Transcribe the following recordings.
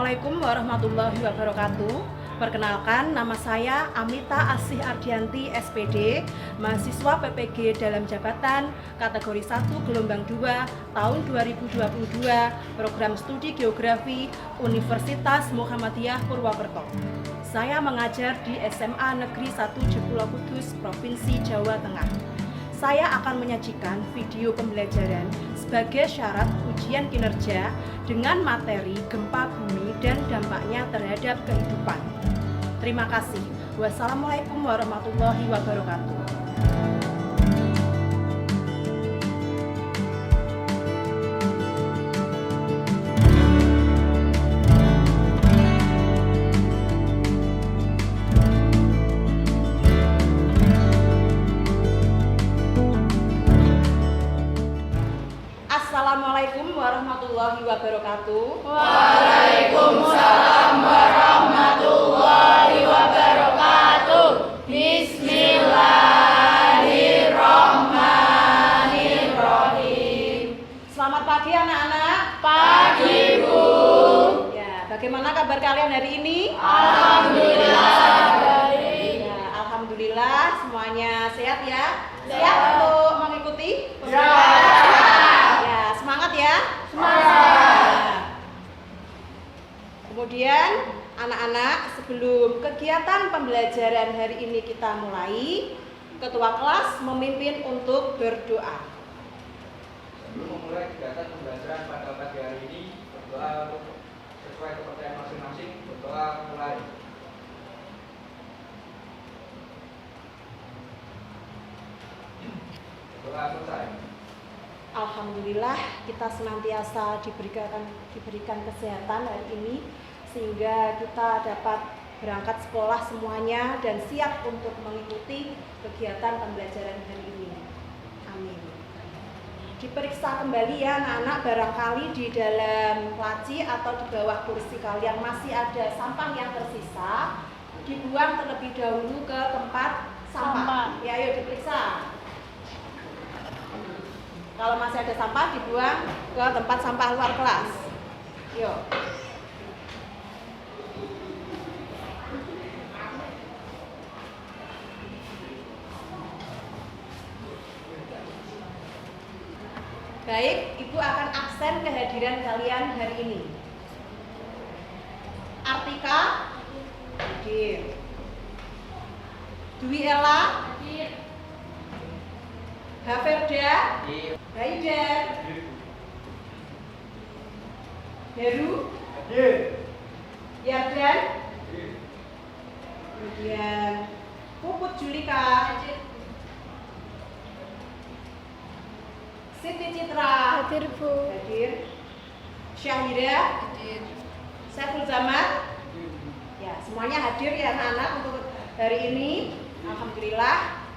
Assalamualaikum warahmatullahi wabarakatuh. Perkenalkan, nama saya Amita Asih Ardianti SPD, mahasiswa PPG dalam jabatan kategori 1 gelombang 2 tahun 2022, program studi geografi Universitas Muhammadiyah Purwokerto. Saya mengajar di SMA Negeri 1 Jepula Kudus, Provinsi Jawa Tengah. Saya akan menyajikan video pembelajaran sebagai syarat ujian kinerja dengan materi gempa bumi dan dampaknya terhadap kehidupan. Terima kasih. Wassalamualaikum warahmatullahi wabarakatuh. Assalamualaikum warahmatullahi wabarakatuh. Waalaikumsalam warahmatullahi wabarakatuh. Bismillahirrahmanirrahim. Selamat pagi anak-anak. Pagi, Bu. Ya, bagaimana kabar kalian hari ini? Alhamdulillah baik. Ya, alhamdulillah semuanya sehat ya. Siap untuk mengikuti? Ya, semangat ya. Semangat. Kemudian anak-anak, sebelum kegiatan pembelajaran hari ini kita mulai, ketua kelas memimpin untuk berdoa. Sebelum memulai kegiatan pembelajaran pada pagi hari ini, berdoa untuk sesuai kepercayaan masing-masing. Berdoa mulai. Berdoa selesai. Alhamdulillah kita senantiasa diberikan kesehatan hari ini sehingga kita dapat berangkat sekolah semuanya dan siap untuk mengikuti kegiatan pembelajaran hari ini. Amin. Diperiksa kembali ya anak-anak, barangkali di dalam laci atau di bawah kursi kalian masih ada sampah yang tersisa, dibuang terlebih dahulu ke tempat sampah. Ya, ayo diperiksa. Kalau masih ada sampah dibuang ke tempat sampah luar kelas. Yuk. Baik, Ibu akan absen kehadiran kalian hari ini. Artika hadir. Dwi Ella hadir. Haferda Haidar Heru Yardan, kemudian Puput Julika, Siti Citra Hadir, Bu. hadir, Syahira Hadir. Saiful Zaman, ya semuanya hadir ya anak-anak untuk hari ini. Alhamdulillah.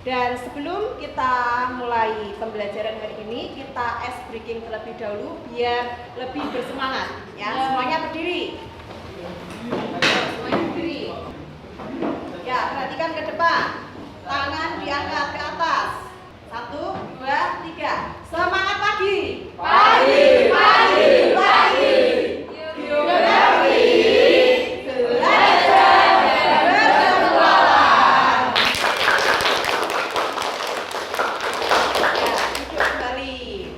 Dan sebelum kita mulai pembelajaran hari ini, kita ice breaking terlebih dahulu biar lebih bersemangat. Ya, semuanya berdiri. Semuanya berdiri. Ya, perhatikan ke depan. Tangan diangkat ke atas. 1, 2, 3. Semangat pagi. Pagi, pagi, pagi. Geografi. Belajar dan berpetualang. Ya, duduk kembali.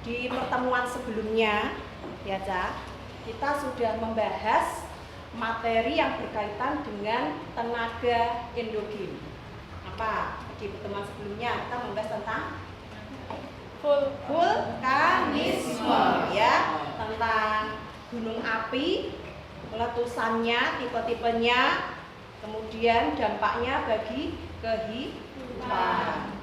Di pertemuan sebelumnya, ya Cak, kita sudah membahas materi yang berkaitan dengan tenaga endogen. Apa? Di pertemuan sebelumnya kita membahas tentang vulkanisme, ya, tentang gunung api, letusannya, tipe-tipenya, kemudian dampaknya bagi kehidupan.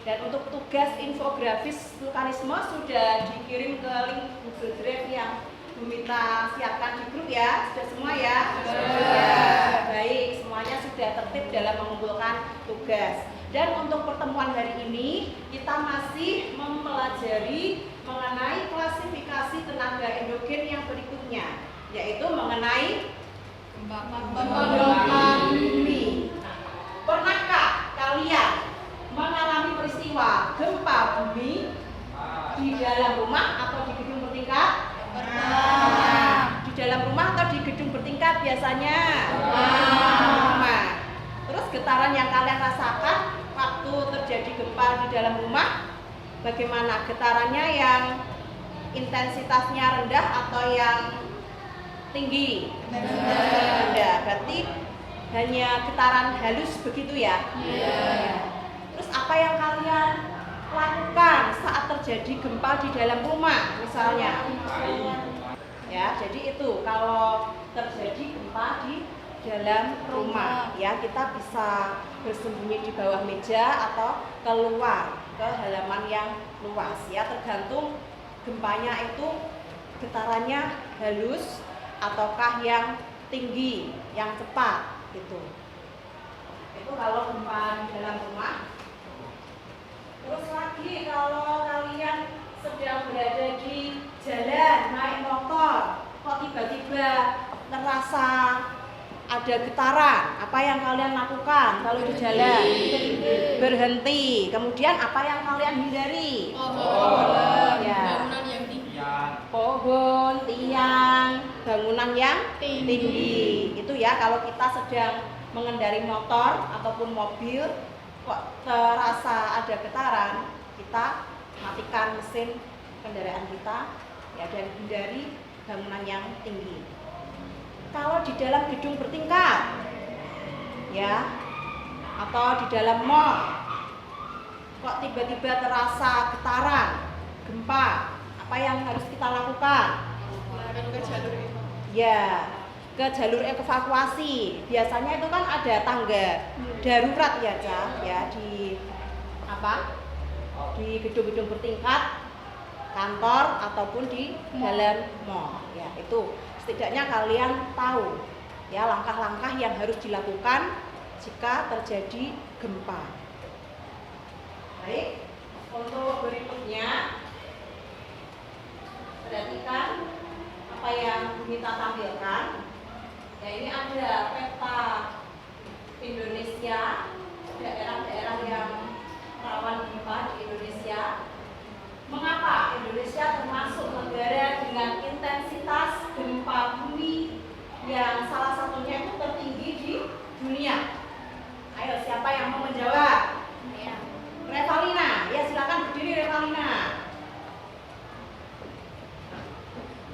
Dan untuk tugas infografis vulkanisme sudah dikirim ke link Google Drive yang Bu Mita siapkan di grup ya. Sudah semua ya? Ya, baik, semuanya sudah tertib dalam mengumpulkan tugas. Dan untuk pertemuan hari ini kita masih mempelajari mengenai klasifikasi tenaga endogen yang berikutnya, yaitu mengenai gempa bumi. Pernahkah kalian mengalami peristiwa gempa bumi di dalam rumah atau di gedung bertingkat? biasanya? Rumah. Terus getaran yang kalian rasakan waktu terjadi gempa di dalam rumah, bagaimana getarannya, yang intensitasnya rendah atau yang tinggi? Rendah. Berarti hanya getaran halus begitu ya? Terus apa yang kalian lakukan saat terjadi gempa di dalam rumah misalnya? Ya, jadi itu kalau terjadi gempa di dalam rumah ya, kita bisa bersembunyi di bawah meja atau keluar ke halaman yang luas ya, tergantung gempanya itu getarannya halus ataukah yang tinggi, yang cepat gitu. Itu kalau gempa di dalam rumah. Terus lagi kalau kalian sedang berada di jalan naik motor, kok tiba-tiba terasa ada getaran, apa yang kalian lakukan kalau di jalan? Berhenti. Kemudian apa yang kalian hindari? Ya. Pohon, tiang, bangunan yang tinggi. Itu ya kalau kita sedang mengendari motor ataupun mobil, kok terasa ada getaran, kita matikan mesin kendaraan kita ya, dan hindari bangunan yang tinggi. Kalau di dalam gedung bertingkat ya, atau di dalam mall, kok tiba-tiba terasa getaran, gempa, apa yang harus kita lakukan? Ya, ke jalur evakuasi. Biasanya itu kan ada tangga darurat ya, Cah, ya, di apa? Di gedung-gedung bertingkat, kantor ataupun di dalam mall. Ya, itu setidaknya kalian tahu ya langkah-langkah yang harus dilakukan jika terjadi gempa. Baik, untuk berikutnya perhatikan apa yang kita tampilkan. Ya, ini ada peta Indonesia, daerah-daerah yang rawan gempa di Indonesia. Mengapa Indonesia termasuk negara dengan intensitas gempa bumi yang salah satunya itu tertinggi di dunia? Ayo, siapa yang mau menjawab? Revalina, ya silakan berdiri Revalina.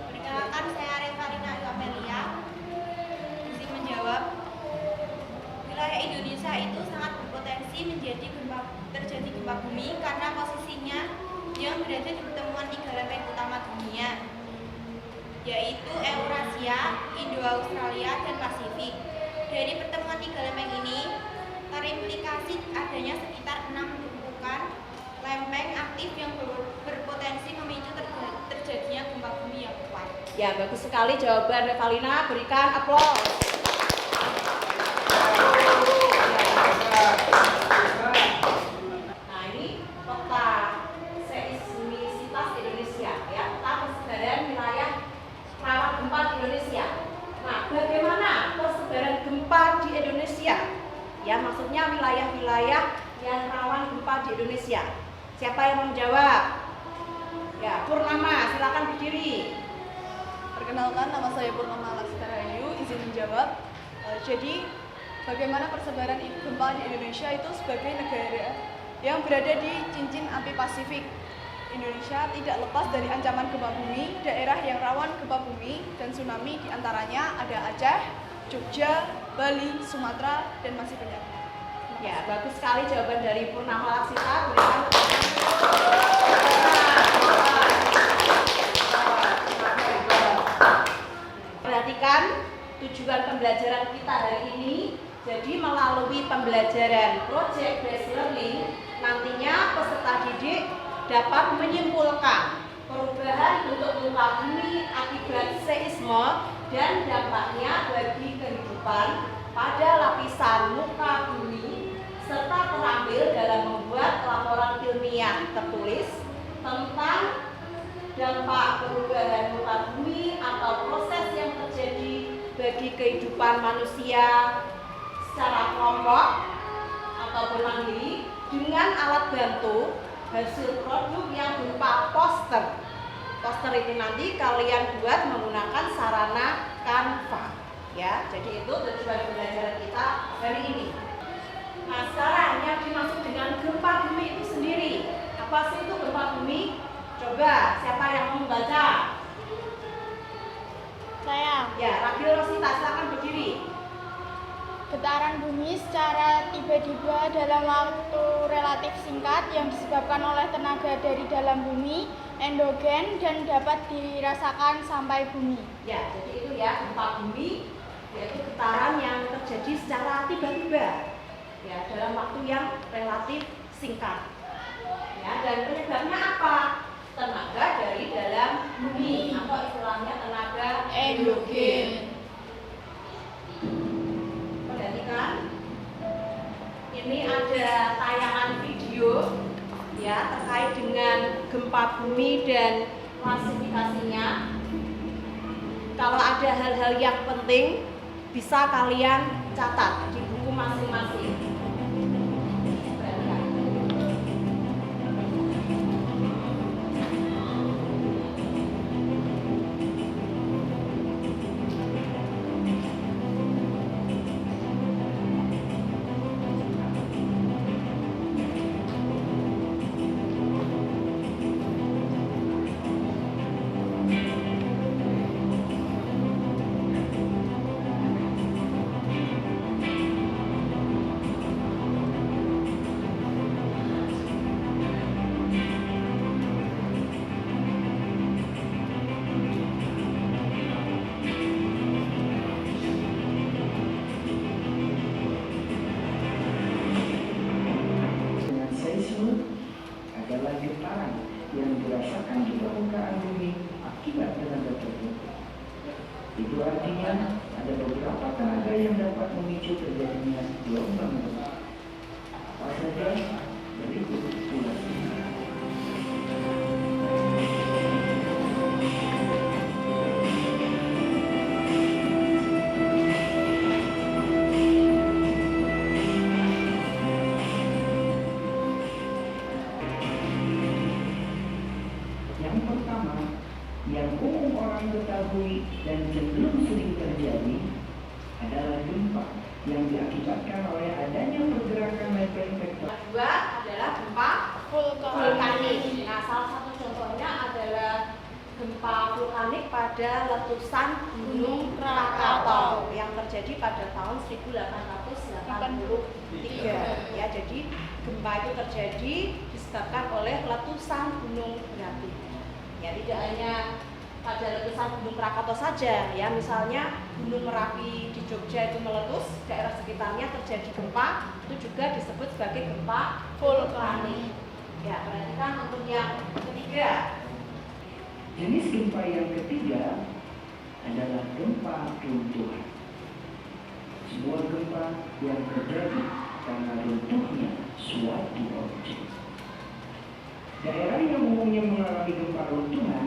Perkenalkan, saya Revalina Amelia. Izin menjawab. Wilayah Indonesia itu sangat berpotensi terjadi gempa bumi karena posisinya yang berada di pertemuan 3 lempeng utama dunia, yaitu Eurasia, Indo-Australia, dan Pasifik. Dari pertemuan 3 lempeng ini terimplikasi adanya sekitar 6 tumpukan lempeng aktif yang berpotensi memicu terjadinya gempa bumi yang kuat. Ya, bagus sekali jawaban Revalina, berikan aplaus. Nah, ini peta seismisitas Indonesia ya, peta persebaran wilayah rawan gempa di Indonesia. Nah, bagaimana persebaran gempa di Indonesia? Ya, maksudnya wilayah-wilayah yang rawan gempa di Indonesia. Siapa yang mau menjawab? Ya, Purnama, silakan berdiri. Perkenalkan, nama saya Purnama Laksitarayu, izin menjawab. Jadi, bagaimana persebaran gempa di Indonesia itu sebagai negara yang berada di cincin api Pasifik. Indonesia tidak lepas dari ancaman gempa bumi. Daerah yang rawan gempa bumi dan tsunami diantaranya ada Aceh, Jogja, Bali, Sumatera, dan masih banyak. Ya, bagus sekali jawaban dari Purnama Laksita. Berikan perhatikan tujuan pembelajaran kita hari ini. Jadi melalui pembelajaran project based learning, nantinya peserta didik dapat menyimpulkan perubahan bentuk muka bumi akibat seisme dan dampaknya bagi kehidupan pada lapisan muka bumi, serta terambil dalam membuat laporan ilmiah tertulis tentang dampak perubahan muka bumi atau proses yang terjadi bagi kehidupan manusia secara kelompok ataupun mandiri dengan alat bantu hasil produk yang berupa poster. Poster itu nanti kalian buat menggunakan sarana Canva. Ya, jadi itu tujuan pembelajaran kita hari ini. Nah, sekarang yang dimaksud dengan gempa bumi itu sendiri. Apa sih itu gempa bumi? Coba, siapa yang mau membaca? Saya. Ya, Rabil Rosita, silakan berdiri. Getaran bumi secara tiba-tiba dalam waktu relatif singkat yang disebabkan oleh tenaga dari dalam bumi, endogen, dan dapat dirasakan sampai bumi. Ya, jadi itu ya gempa bumi, yaitu getaran yang terjadi secara tiba-tiba, ya dalam waktu yang relatif singkat. Ya, dan penyebabnya apa? Tenaga dari dalam bumi atau istilahnya tenaga Endogen. Perhatikan, ini ada tayangan video ya terkait dengan gempa bumi dan klasifikasinya. Kalau ada hal-hal yang penting bisa kalian catat di buku masing-masing. Perhatikan. Dengan seismik adalah getaran yang dirasakan di permukaan bumi akibat tenaga tertentu. Itu artinya ada beberapa tenaga yang dapat memicu terjadinya gelombang gempa. Apa saja? Berikut ulasannya. Yang pertama, yang umum orang ketahui dan cenderung sering terjadi adalah gempa yang diakibatkan oleh adanya pergerakan lempeng vektor. Kedua adalah gempa vulkanik. Nah, salah satu contohnya adalah gempa vulkanik pada letusan Gunung Krakatau yang terjadi pada tahun 1883. Ya, jadi gempa itu terjadi disebabkan oleh letusan gunung berapi. Ya, tidak hanya pada letusan Gunung Krakatau saja, ya misalnya Gunung Merapi di Jogja itu meletus, daerah sekitarnya terjadi gempa, itu juga disebut sebagai gempa vulkanik. Ya, perhatikan untuk yang ketiga. Jenis gempa yang ketiga adalah gempa runtuhan. Sebuah gempa yang terjadi karena runtuhnya suatu objek. Daerah yang umumnya mengalami gempa runtuhan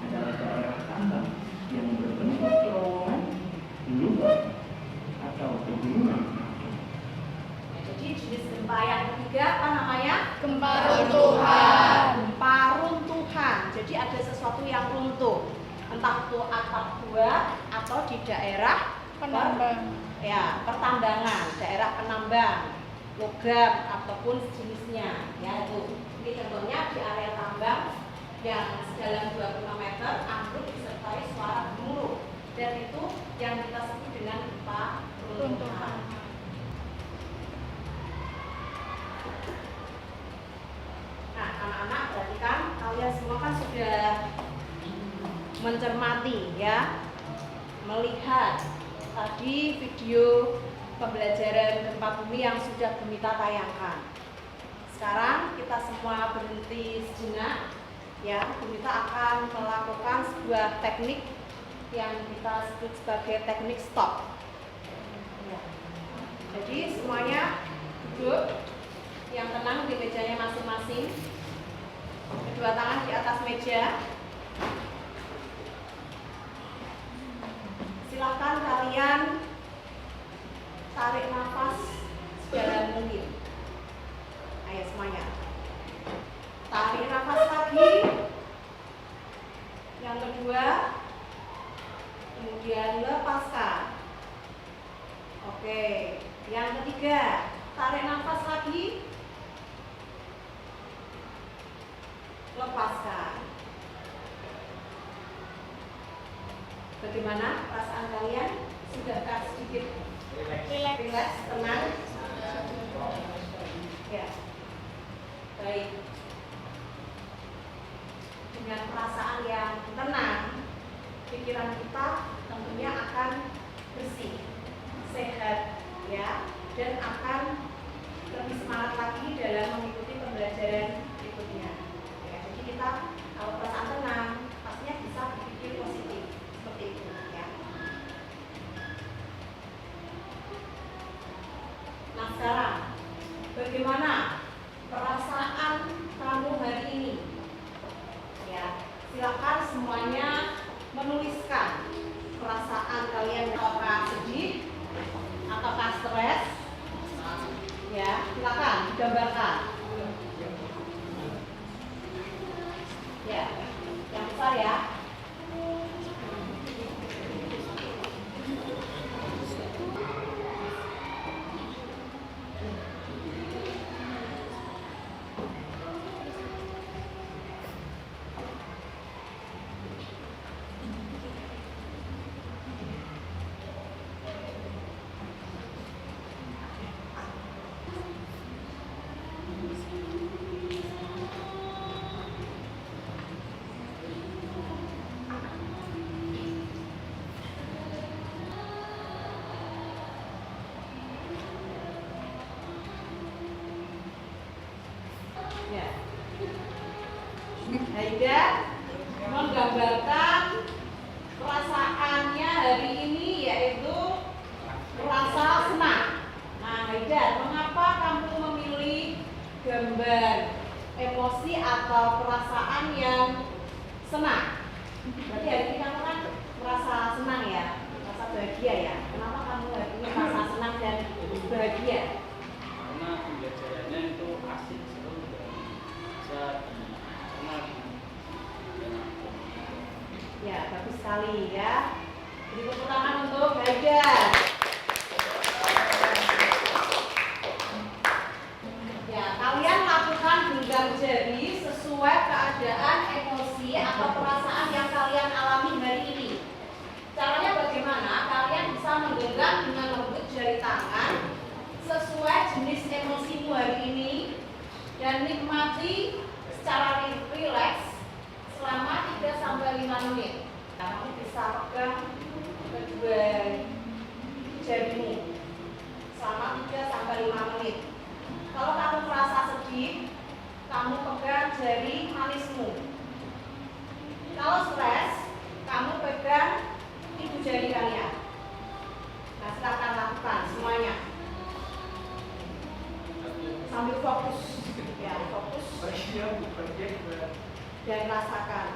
adalah daerah tambang yang berbentuk terowongan, lubang, atau pegunungan. Ya, jadi jenis gempa yang ketiga apa namanya? Gempa runtuhan. Gempa runtuhan. Jadi ada sesuatu yang runtuh, entah itu atap gua atau di daerah Penambang. pertambangan, daerah penambang, logam ataupun sejenisnya. Ya itu. Ini contohnya di area tambang yang sedalam 25 meter ambruk disertai suara gemuruh, dan itu yang kita sebut dengan gempa runtuhan. Nah, anak-anak perhatikan, kalian semua kan sudah mencermati ya, melihat tadi video pembelajaran gempa bumi yang sudah Bumita tayangkan. Sekarang kita semua berhenti sejenak ya, Bumita akan melakukan sebuah teknik yang kita sebut sebagai teknik stop ya. Jadi semuanya duduk yang tenang di mejanya masing-masing, kedua tangan di atas meja. Silakan kalian tarik nafas sedalam mungkin. Ayo semuanya. Tarik nafas lagi. Yang kedua, kemudian lepaskan. Tarik nafas lagi. Lepaskan. Bagaimana perasaan kalian? Sudahkah sedikit rileks, tenang? Ya. Baik. Dengan perasaan yang tenang, pikiran kita tentunya akan bersih, sehat, ya, dan akan lebih semangat lagi dalam mengikuti pembelajaran berikutnya. Ya, jadi kita kalau perasaan tenang, pastinya bisa berpikir positif seperti itu, ya. Nah sekarang, bagaimana perasaan kamu hari ini? Ya, silakan semuanya menuliskan perasaan kalian, apakah sedih, ataukah stres. Ya, silakan digambarkan. Ya, yang besar ya. Ya. Haida menggambarkan perasaannya hari ini yaitu rasa senang. Nah, Haida, mengapa kamu memilih gambar emosi atau perasaan yang senang? Berarti hari ini kamu kan merasa senang ya, merasa bahagia ya. Kenapa kamu hari ini merasa senang dan bahagia? Karena pembelajarannya itu asik, seru, dan bisa dicerna dan Ya, bagus sekali ya. Beri tepuk tangan untuk Haida. Ya, kalian lakukan genggam jari sesuai keadaan emosi atau perasaan yang kalian alami hari ini. Caranya bagaimana? Kalian bisa menggenggam dengan lembut jari tangan sesuai jenis emosimu hari ini dan nikmati secara rileks selama 3-5 menit. Kamu bisa pegang kedua jarimu selama 3-5 menit. Kalau kamu merasa sedih, kamu pegang jari manismu. Kalau stres, kamu pegang ibu jari kalian. Nah, silakan lakukan semuanya sambil fokus, ya, fokus dan rasakan.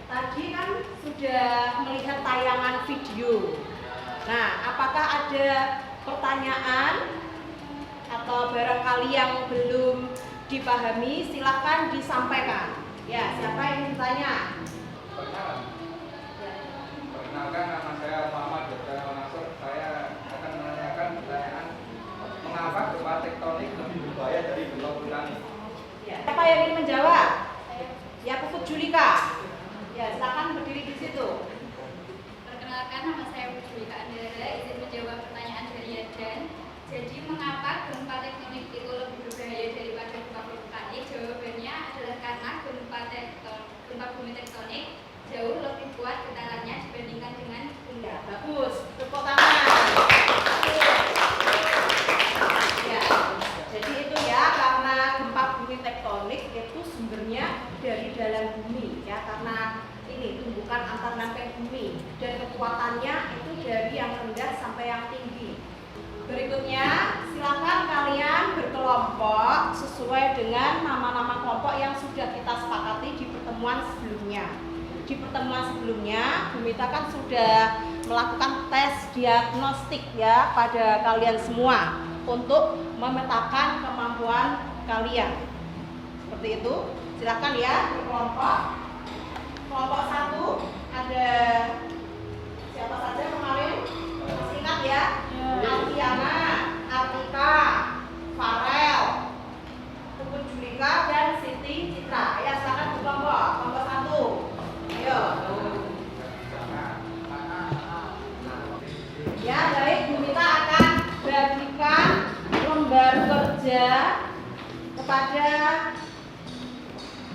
Tadi kan sudah melihat tayangan video. Nah, apakah ada pertanyaan atau barangkali yang belum dipahami? Silakan disampaikan. Ya, siapa yang ingin bertanya? Perkenalkan, nama saya Muhammad Joko Nasr. Saya akan menanyakan pertanyaan, mengapa gempa tektonik lebih berbahaya dari gempa vulkanik? Ya. Siapa yang ingin menjawab? Ya, Puput Julika. Ya, silakan berdiri di situ. Perkenalkan, nama saya Julika Andara, izin menjawab pertanyaan dari Yadan. Jadi, mengapa gempa tektonik itu lebih berbahaya daripada gempa vulkanik? Jawabannya adalah karena gempa bumi tektonik jauh lebih kuat getarannya dibandingkan dengan bumi. Ya, bagus. Tepuk tangan. Ya, jadi itu ya, karena gempa bumi tektonik itu sumbernya dari dalam bumi ya, karena ini tumbukan antar lempeng bumi dan kekuatannya itu dari yang rendah sampai yang tinggi. Berikutnya, silakan kalian berkelompok sesuai dengan nama-nama kelompok yang sudah kita sepakati di pertemuan sebelumnya. Di pertemuan sebelumnya, Bu Mita kan sudah melakukan tes diagnostik ya pada kalian semua untuk memetakan kemampuan kalian. Seperti itu. Silakan ya berkelompok. Kelompok 1 ada siapa saja kemarin? Masih ingat ya? Alfiana, kerja kepada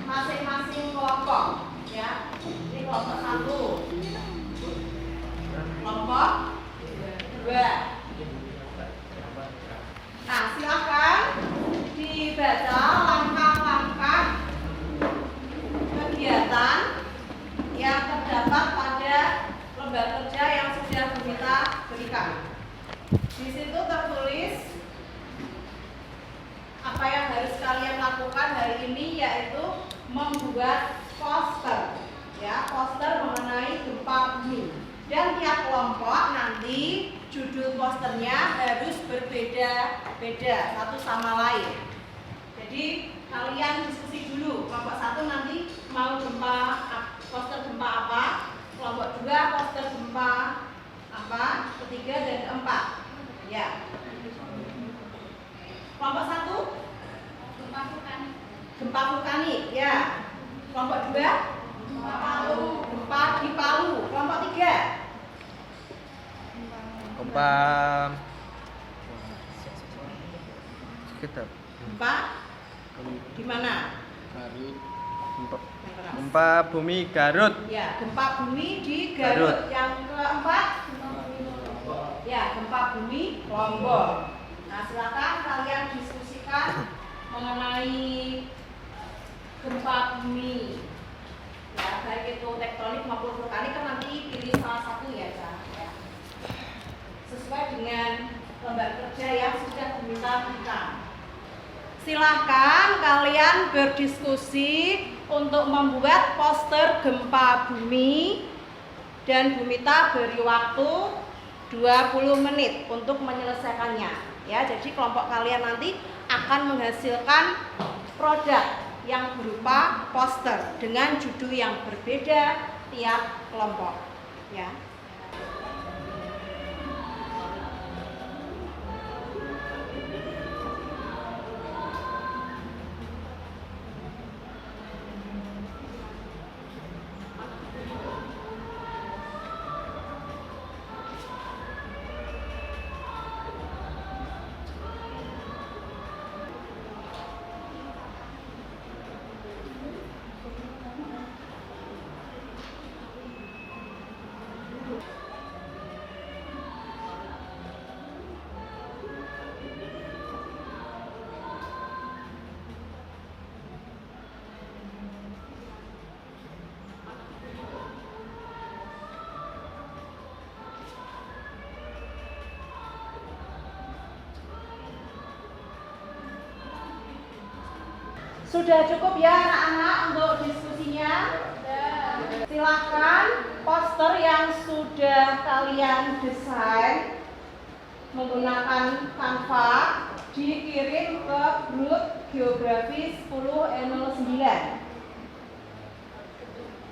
masing-masing kelompok ya. Ini kelompok 1, kelompok 2. Nah, silakan dibaca langkah-langkah kegiatan yang terdapat pada lembar kerja yang sudah kita berikan. Di situ tertulis apa yang harus kalian lakukan hari ini, yaitu membuat poster, ya, poster mengenai gempa bumi. Dan tiap kelompok nanti judul posternya harus berbeda-beda satu sama lain. Jadi kalian diskusi dulu. Kelompok 1 nanti mau poster gempa apa, kelompok 2 poster gempa apa, ketiga dan keempat. Ya. Kelompok 1 gempa vulkanik, ya. Kelompok 2 gempa di Palu. Kelompok 3 gempa sekitar gempa di mana? Garut, Yang keras. gempa bumi Garut. Ya, gempa bumi di Garut. Yang keempat, ya, gempa bumi Lombok. Nah, silakan kalian diskusikan mengenai gempa bumi. Ya, baik itu tektonik maupun vulkanik, kan nanti pilih salah satu ya, Kak. Ya. Sesuai dengan lembar kerja yang sudah diminta kita. Silahkan kalian berdiskusi untuk membuat poster gempa bumi, dan Bumita beri waktu 20 menit untuk menyelesaikannya. Ya, jadi kelompok kalian nanti akan menghasilkan produk yang berupa poster dengan judul yang berbeda tiap kelompok. Ya. Sudah cukup ya anak-anak untuk diskusinya? Silahkan poster yang sudah kalian desain menggunakan Canva dikirim ke grup geografi 1009.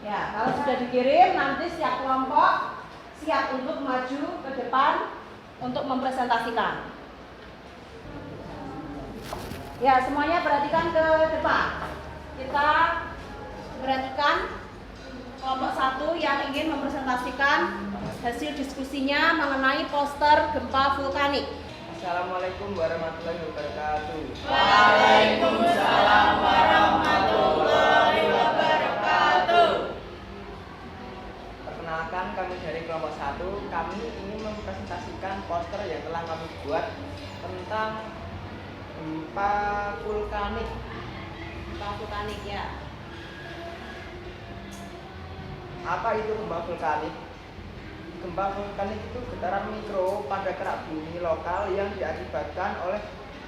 Ya, kalau sudah dikirim nanti setiap kelompok siap untuk maju ke depan untuk mempresentasikan. Ya, semuanya perhatikan ke depan. Kita perhatikan kelompok 1 yang ingin mempresentasikan hasil diskusinya mengenai poster gempa vulkanik. Assalamualaikum warahmatullahi wabarakatuh. Waalaikumsalam warahmatullahi wabarakatuh. Perkenalkan, kami dari kelompok 1. Kami ingin mempresentasikan poster yang telah kami buat tentang gempa vulkanik. Gempa vulkanik ya. Apa itu gempa vulkanik? Gempa vulkanik itu getaran mikro pada kerak bumi lokal yang diakibatkan oleh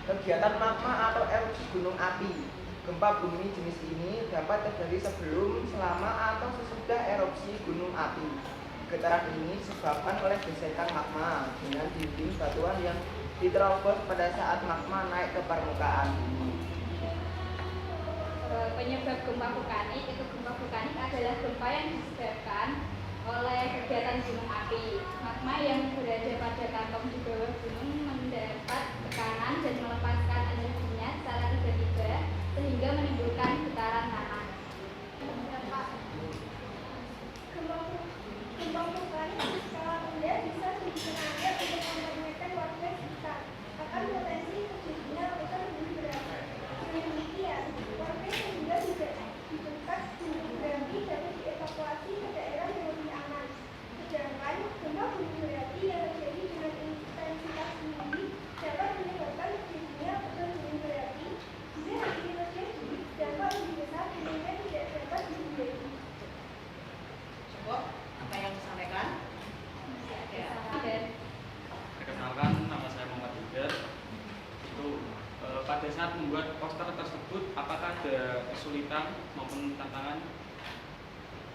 kegiatan magma atau erupsi gunung api. Gempa bumi jenis ini dapat terjadi sebelum, selama, atau sesudah erupsi gunung api. Getaran ini disebabkan oleh gesekan magma dengan dinding batuan yang diterobos pada saat magma naik ke permukaan bumi. Penyebab gempa vulkanik adalah gempa yang disebabkan oleh kegiatan gunung api. Magma yang berada pada kantong di bawah gunung mendapat tekanan dan melepaskan energinya secara tiba-tiba sehingga menimbulkan getaran tanah. Gempa vulkanik berskala rendah bisa digunakan untuk memperlihatkan warga sekitar akan potensi terjadinya letusan gunung pada saat membuat poster tersebut apakah ada kesulitan maupun tantangan?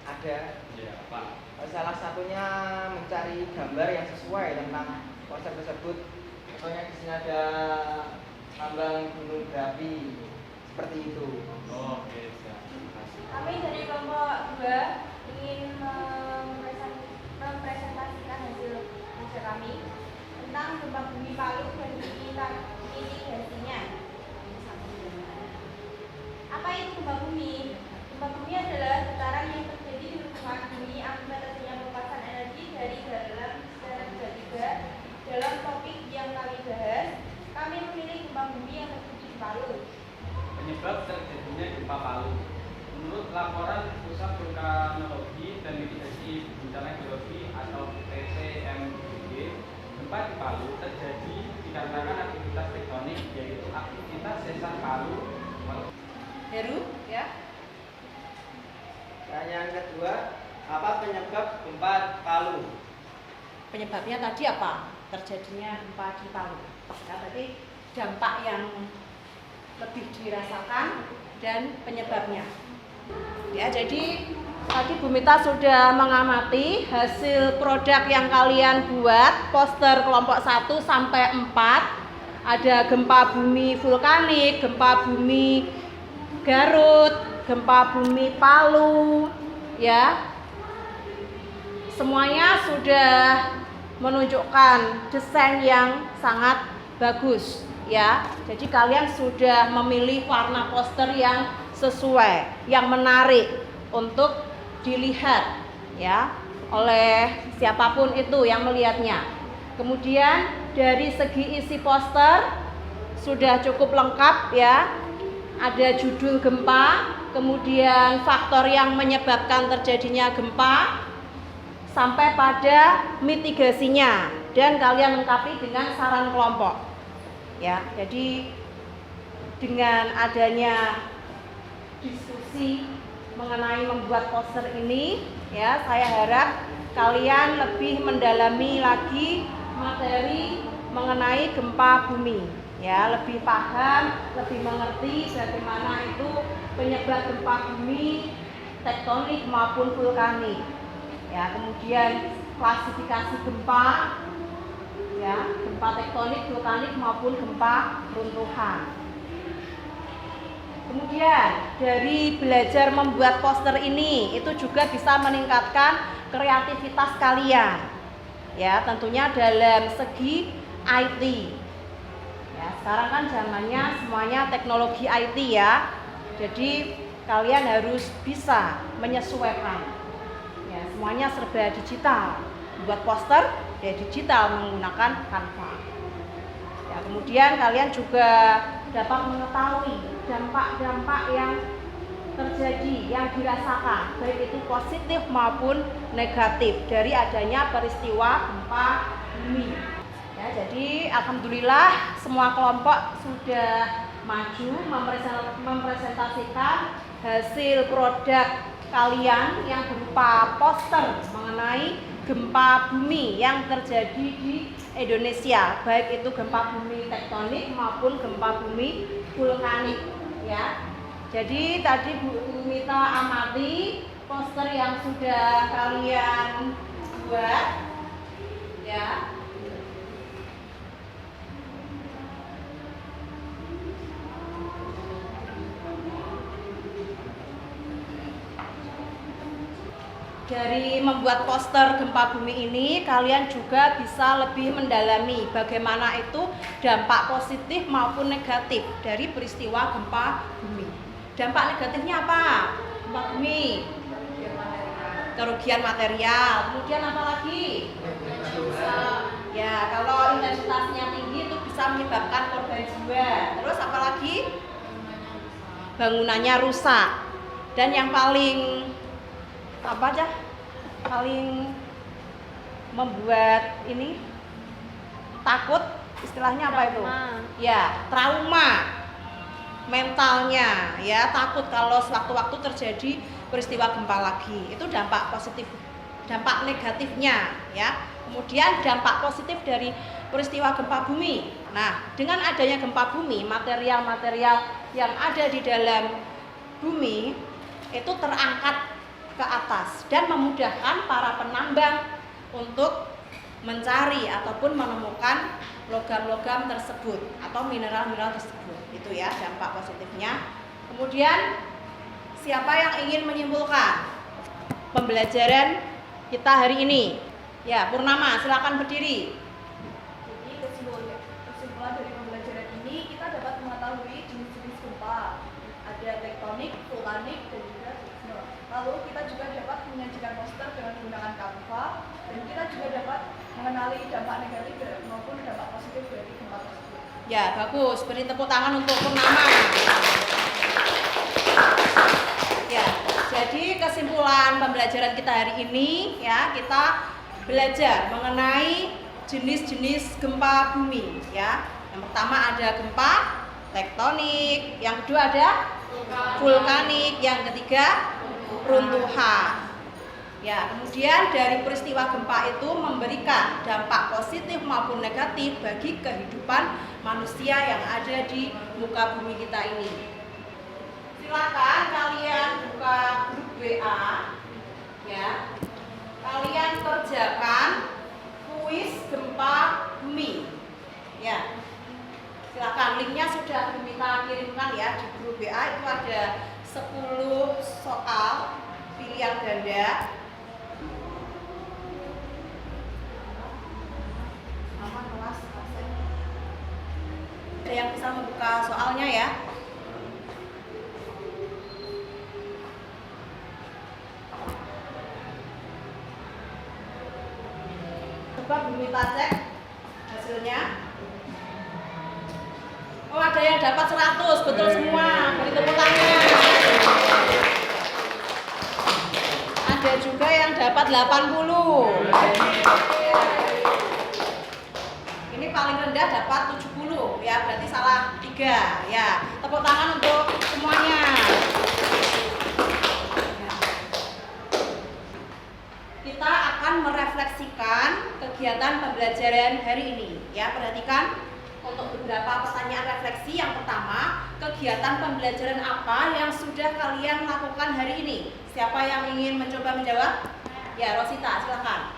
Ada. Ya, apa? Salah satunya mencari gambar yang sesuai tentang poster tersebut. Contohnya di sini ada lambang gunung berapi seperti itu. Oh, oke, siap. Terima kasih. Kami dari kelompok 2 ingin mempresentasikan hasil kerja kami tentang gempa bumi Palu dan mitigasinya. Apa itu gempa bumi? Gempa bumi adalah getaran yang terjadi di permukaan bumi akibat terjadinya pelepasan energi dari dalam secara tiba-tiba. Dalam topik yang kami bahas, kami memilih gempa bumi yang terjadi di Palu. Penyebab terjadinya gempa Palu. Menurut laporan Pusat Vulkanologi dan Mitigasi Bencana Geologi atau PCMBG, gempa di Palu terjadi dikarenakan aktivitas tektonik, yaitu aktivitas sesar Palu. Heru, ya. Pertanyaan kedua, apa penyebab gempa Palu? Penyebabnya tadi apa? Terjadinya gempa di Palu. Ya, tadi dampak yang lebih dirasakan dan penyebabnya. Ya, jadi tadi Bu Mita sudah mengamati hasil produk yang kalian buat, poster kelompok 1 sampai 4. Ada gempa bumi vulkanik, gempa bumi Garut, gempa bumi Palu, ya. Semuanya sudah menunjukkan desain yang sangat bagus, ya. Jadi kalian sudah memilih warna poster yang sesuai, yang menarik untuk dilihat, ya, oleh siapapun itu yang melihatnya. Kemudian dari segi isi poster sudah cukup lengkap, ya. Ada judul gempa, kemudian faktor yang menyebabkan terjadinya gempa, sampai pada mitigasinya, dan kalian lengkapi dengan saran kelompok. Ya, jadi dengan adanya diskusi mengenai membuat poster ini, ya, saya harap kalian lebih mendalami lagi materi mengenai gempa bumi, ya, lebih paham, lebih mengerti bagaimana itu penyebab gempa bumi tektonik maupun vulkanik, ya. Kemudian klasifikasi gempa, ya, gempa tektonik, vulkanik maupun gempa runtuhan. Kemudian dari belajar membuat poster ini itu juga bisa meningkatkan kreativitas kalian, ya, tentunya dalam segi IT. Ya, sekarang kan zamannya semuanya teknologi IT, ya. Jadi kalian harus bisa menyesuaikan. Ya, semuanya serba digital. Buat poster ya digital menggunakan Canva. Ya, kemudian kalian juga dapat mengetahui dampak-dampak yang terjadi, yang dirasakan, baik itu positif maupun negatif dari adanya peristiwa gempa bumi. Ya, jadi alhamdulillah semua kelompok sudah maju mempresentasikan hasil produk kalian yang berupa poster mengenai gempa bumi yang terjadi di Indonesia, baik itu gempa bumi tektonik maupun gempa bumi vulkanik, ya. Jadi tadi Bu Mita amati poster yang sudah kalian buat, ya. Dari membuat poster gempa bumi ini, kalian juga bisa lebih mendalami bagaimana itu dampak positif maupun negatif dari peristiwa gempa bumi. Dampak negatifnya apa? Gempa bumi, kerugian material. Kemudian apa lagi? Ya, kalau intensitasnya tinggi itu bisa menyebabkan korban jiwa. Terus apa lagi? Bangunannya rusak. Dan yang paling apa aja paling membuat ini takut, istilahnya apa itu? Ya, trauma mentalnya, ya, takut kalau sewaktu-waktu terjadi peristiwa gempa lagi. Itu dampak positif, dampak negatifnya, ya. Kemudian dampak positif dari peristiwa gempa bumi. Nah, dengan adanya gempa bumi, material-material yang ada di dalam bumi itu terangkat ke atas dan memudahkan para penambang untuk mencari ataupun menemukan logam-logam tersebut atau mineral-mineral tersebut. Itu ya dampak positifnya. Kemudian siapa yang ingin menyimpulkan pembelajaran kita hari ini? Ya, Purnama, silakan berdiri. Jadi kesimpulan dari pembelajaran ini kita dapat mengetahui jenis-jenis gempa. Ada tektonik, vulkanik, dan juga seismik. Lalu kita juga dapat menyajikan poster dengan menggunakan Canva, dan kita juga dapat mengenali dampak negatif maupun dampak positif dari gempa tersebut. Ya, bagus. Beri tepuk tangan untuk Purnama. Ya, jadi kesimpulan pembelajaran kita hari ini ya, kita belajar mengenai jenis-jenis gempa bumi ya. Yang pertama ada gempa tektonik, yang kedua ada vulkanik, yang ketiga runtuhan. Ya, kemudian dari peristiwa gempa itu memberikan dampak positif maupun negatif bagi kehidupan manusia yang ada di muka bumi kita ini. Silakan kalian buka grup WA ya. Kalian kerjakan kuis gempa bumi. Ya. Silakan, linknya sudah kita kirimkan ya di grup WA. Itu ada 10 soal pilihan ganda. Ada yang bisa membuka soalnya ya. Coba Bumi cek hasilnya. Oh, ada yang dapat 100, betul semua. Beri tepuk tangan. Ada juga yang dapat 80. Ini paling rendah dapat 70 ya, berarti salah 3 ya. Tepuk tangan untuk semuanya. Kita akan merefleksikan kegiatan pembelajaran hari ini ya. Perhatikan untuk beberapa pertanyaan refleksi. Yang pertama, kegiatan pembelajaran apa yang sudah kalian lakukan hari ini? Siapa yang ingin mencoba menjawab? Ya, Rosita, silakan.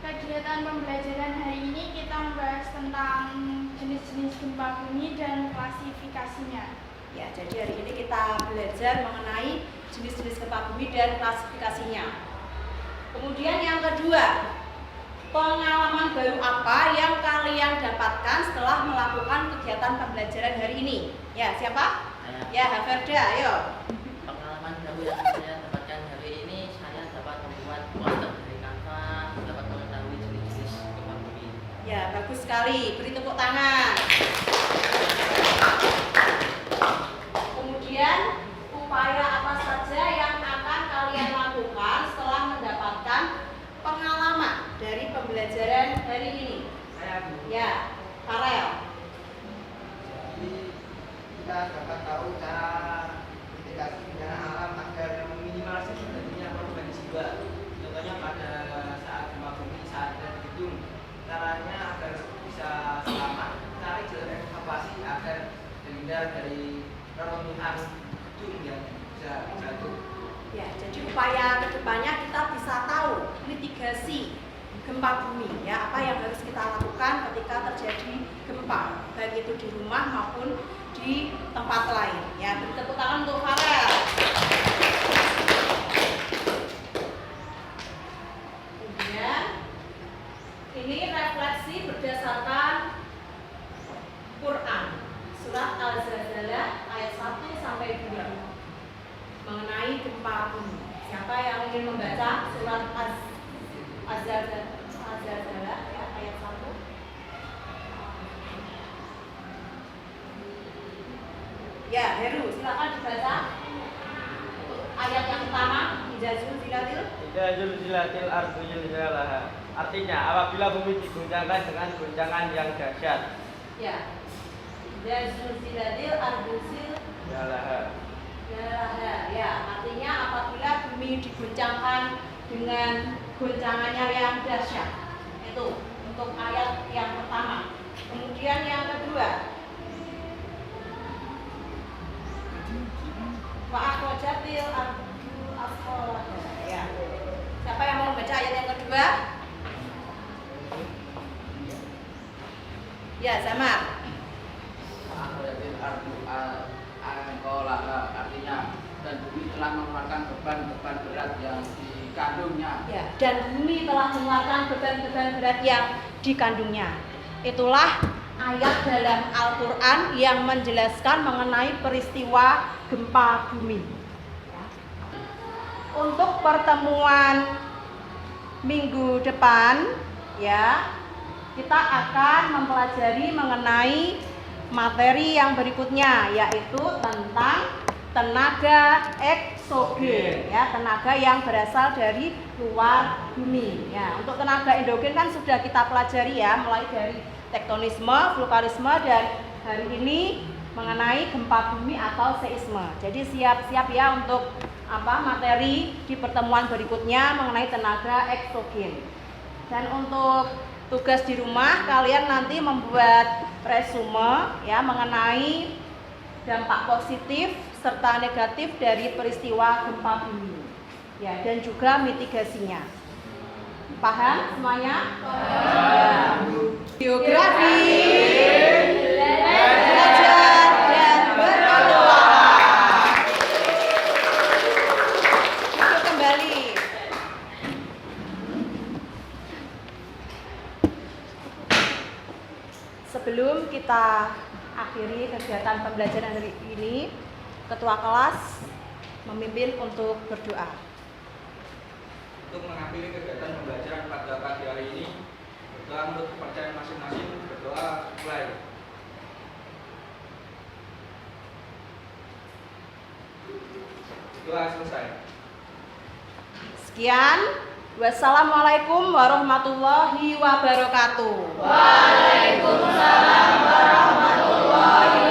Kegiatan pembelajaran hari ini kita membahas tentang jenis-jenis gempa bumi dan klasifikasinya. Ya, jadi hari ini kita belajar mengenai jenis-jenis gempa bumi dan klasifikasinya. Kemudian yang kedua, pengalaman baru apa yang kalian dapatkan setelah melakukan kegiatan pembelajaran hari ini? Ya, siapa? Saya. Ya, Haverda, ayo. Pengalaman baru yang saya dapatkan hari ini, saya dapat membuat poster dari Canva, dapat mengetahui jenis-jenis gempa bumi. Ya, bagus sekali. Beri tepuk tangan. Kemudian, upaya apa saja yang akan kalian lakukan setelah mendapatkan pengalaman dari pembelajaran hari ini? Saya Bu. Ya, Farel. Jadi kita dapat tahu cara mitigasi bencana alam agar meminimalisir terjadinya korban jiwa. Contohnya pada saat gempa bumi, saat ada gedung, caranya agar bisa selamat, cari jalur evakuasi agar terhindar dari reruntuhan gedung yang bisa jatuh. Ya, jadi upaya kedepannya kita bisa tahu mitigasi gempa bumi ya, apa yang harus kita lakukan ketika terjadi gempa, baik itu di rumah maupun di tempat lain ya. Beri tepuk tangan untuk Farel. Kemudian ini refleksi berdasarkan Quran surat Al-Zalzalah ayat 1 sampai 2 mengenai gempa bumi. Siapa yang ingin membaca surat Az-Zalzalah ya, ayat 1? Ya, Heru, silakan dibaca. Untuk ayat yang pertama, Ijazul Zilatil. Zilatil ardu zilzalaha. Artinya, apabila bumi diguncangkan dengan guncangan yang dahsyat. Ya. Ijazul Zilatil ardu zilzalaha. Ya, artinya apabila bumi diguncangkan dengan guncangannya yang dahsyat. Itu untuk ayat yang pertama. Kemudian yang kedua, wa akhrajatil ardu asqalaha. Ya. Siapa yang mau baca ayat yang kedua? Ya, Zamar. Akhrajatil ardu asqalaha, artinya dan bumi telah mengeluarkan beban-beban berat yang dikandungnya. Ya, dan bumi telah mengeluarkan beban-beban berat yang dikandungnya. Itulah ayat dalam Al-Quran yang menjelaskan mengenai peristiwa gempa bumi. Untuk pertemuan minggu depan, ya, kita akan mempelajari mengenai materi yang berikutnya, yaitu tentang tenaga eksogen, ya, tenaga yang berasal dari luar bumi. Ya, untuk tenaga endogen kan sudah kita pelajari ya, mulai dari tektonisme, vulkanisme, dan hari ini mengenai gempa bumi atau seisme. Jadi siap-siap ya untuk materi di pertemuan berikutnya mengenai tenaga eksogen. Dan untuk tugas di rumah kalian nanti membuat resume ya mengenai dampak positif serta negatif dari peristiwa gempa bumi. Ya, dan juga mitigasinya. Paham semuanya? Ya. Geografi, belajar dan berpetualang. Itu kembali. Sebelum kita akhiri kegiatan pembelajaran hari ini, Ketua kelas memimpin untuk berdoa. Untuk mengakhiri kegiatan pembelajaran pada pagi hari ini, berdoa menurut kepercayaan masing-masing. Berdoa mulai. Doa selesai. Sekian. Wassalamualaikum warahmatullahi wabarakatuh. Waalaikumsalam warahmatullahi